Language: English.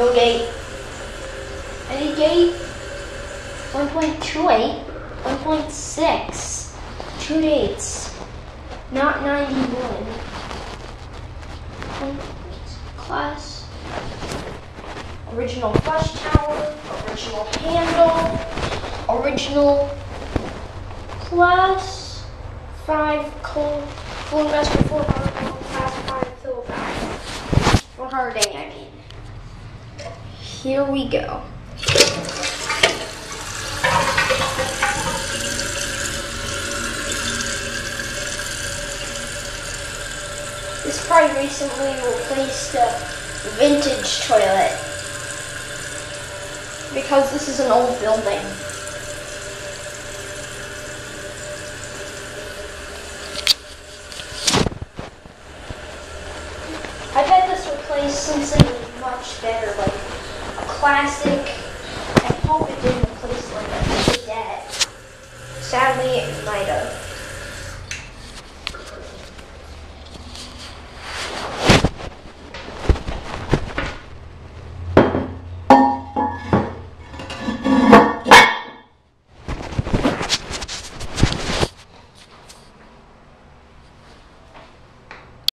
No gate. Any gate? 1.28, 1.6, 2 dates, not 91. Class, original flush tower, original handle, original class 5 Fluidmaster 4 hard class 5 kilowatt. For harding, I mean. Here we go. This probably recently replaced a vintage toilet because this is an old building. I bet this replaced something much better, like a classic. I hope it didn't replace like a bidet. Sadly, it might have.